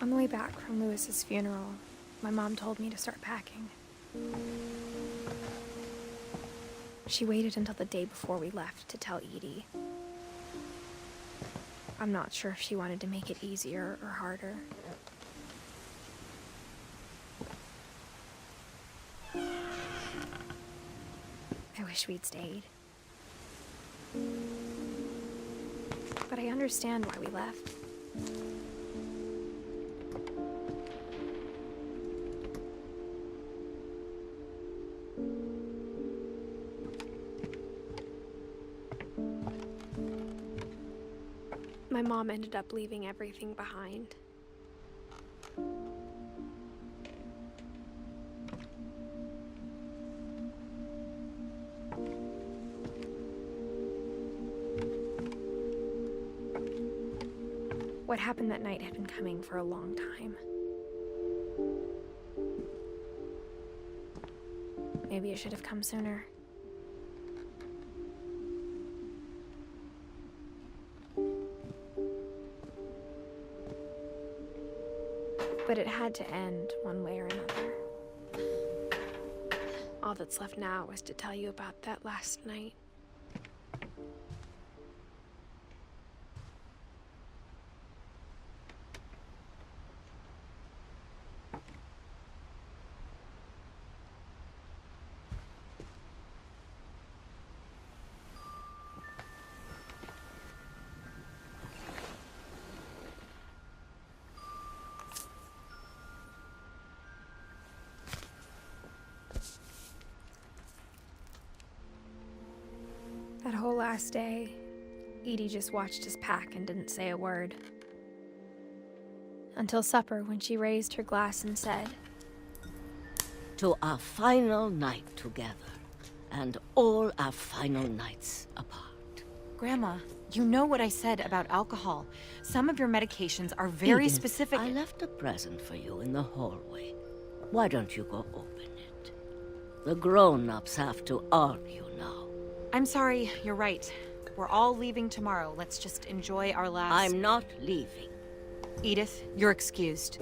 On the way back from Lewis's funeral, my mom told me to start packing. She waited until the day before we left to tell Edie. I'm not sure if she wanted to make it easier or harder. I wish we'd stayed. But I understand why we left. My mom ended up leaving everything behind. What happened that night had been coming for a long time. Maybe it should have come sooner. But it had to end one way or another. All that's left now is to tell you about that last night. That whole last day, Edie just watched us pack and didn't say a word. Until supper, when she raised her glass and said, "To our final night together, and all our final nights apart." Grandma, you know what I said about alcohol. Some of your medications are very Edith, specific. I left a present for you in the hallway. Why don't you go open it? The grown-ups have to argue now. I'm sorry, you're right. We're all leaving tomorrow. Let's just enjoy our last... I'm not leaving. Edith, you're excused.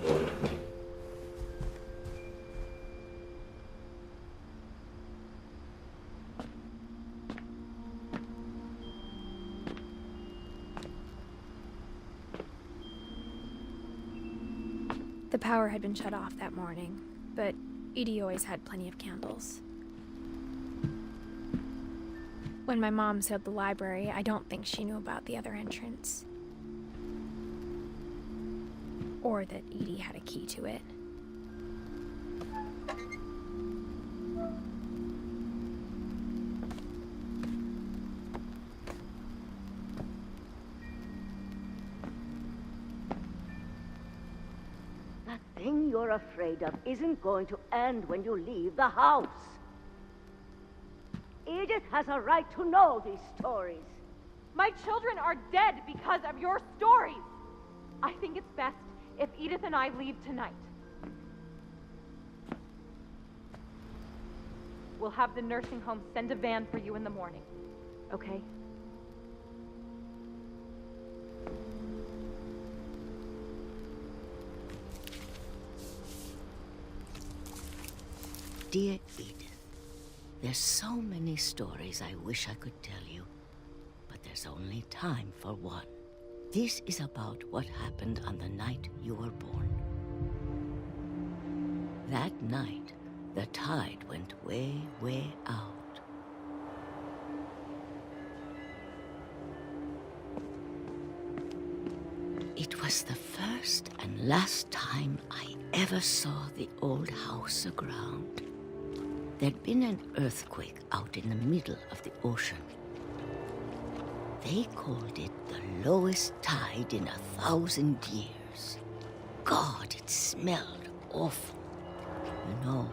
the power had been shut off that morning, but Edie always had plenty of candles. When my mom sealed the library, I don't think she knew about the other entrance. Or that Edie had a key to it. That thing you're afraid of isn't going to end when you leave the house. Edith has a right to know these stories. My children are dead because of your stories. I think it's best if Edith and I leave tonight. We'll have the nursing home send a van for you in the morning, okay? Dear Edith, there's so many stories I wish I could tell you, but there's only time for one. This is about what happened on the night you were born. That night, the tide went way, way out. It was the first and last time I ever saw the old house aground. There'd been an earthquake out in the middle of the ocean. They called it the lowest tide in 1,000 years. God, it smelled awful. You know,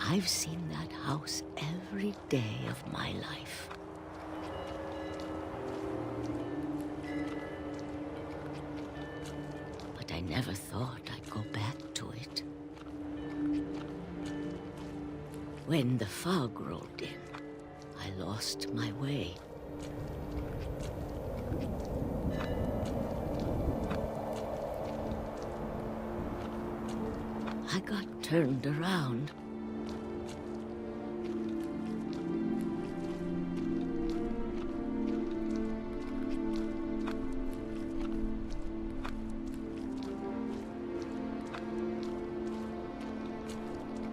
I've seen that house every day of my life. But I never thought I'd go back to it. When the fog rolled in, I lost my way. turned around.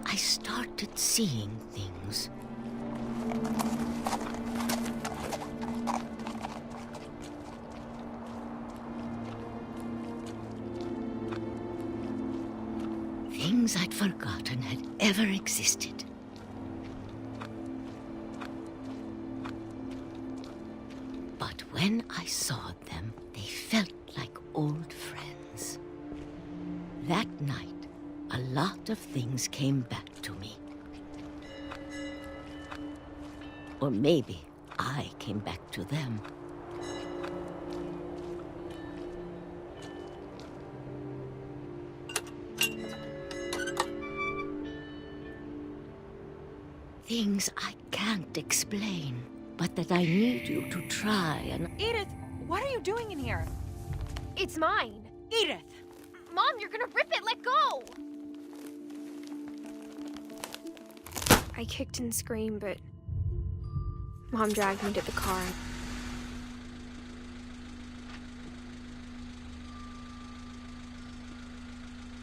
I started seeing things. Things I'd forgotten had ever existed. But when I saw them, they felt like old friends. That night, a lot of things came back to me. Or maybe I came back to them. Things I can't explain, but that I need you to try and... Edith, what are you doing in here? It's mine. Edith! Mom, you're gonna rip it! Let go! I kicked and screamed, but Mom dragged me to the car.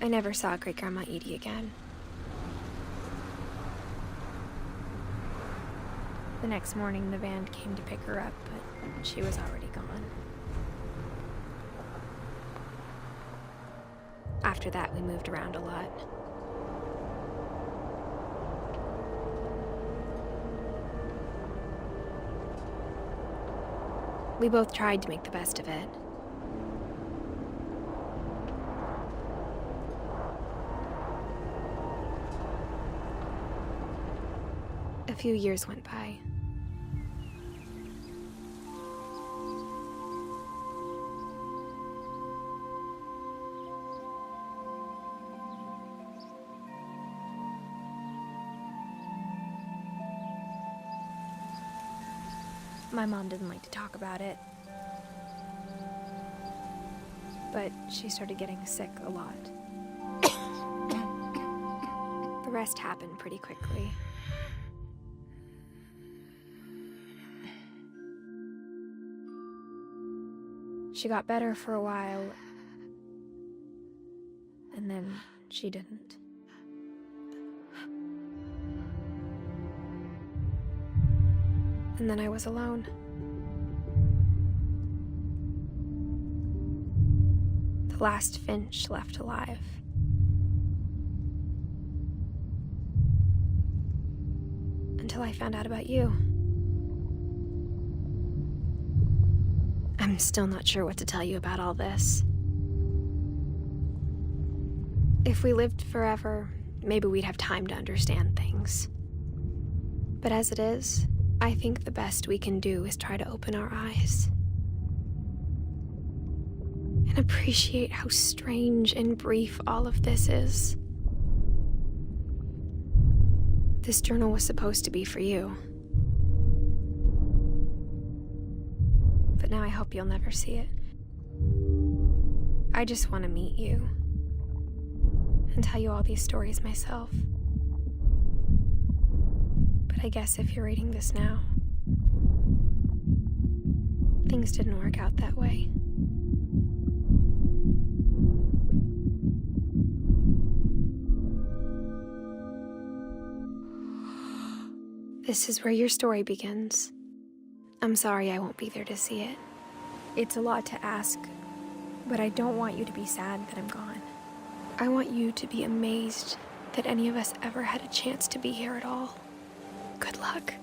I never saw Great-Grandma Edie again. The next morning, the band came to pick her up, but she was already gone. After that, we moved around a lot. We both tried to make the best of it. A few years went by. My mom didn't like to talk about it, but she started getting sick a lot. The rest happened pretty quickly. She got better for a while, and then she didn't. And then I was alone. The last Finch left alive. Until I found out about you. I'm still not sure what to tell you about all this. If we lived forever, maybe we'd have time to understand things. But as it is, I think the best we can do is try to open our eyes. And appreciate how strange and brief all of this is. This journal was supposed to be for you. But now I hope you'll never see it. I just want to meet you. And tell you all these stories myself. But I guess if you're reading this now, things didn't work out that way. This is where your story begins. I'm sorry I won't be there to see it. It's a lot to ask, but I don't want you to be sad that I'm gone. I want you to be amazed that any of us ever had a chance to be here at all. Good luck.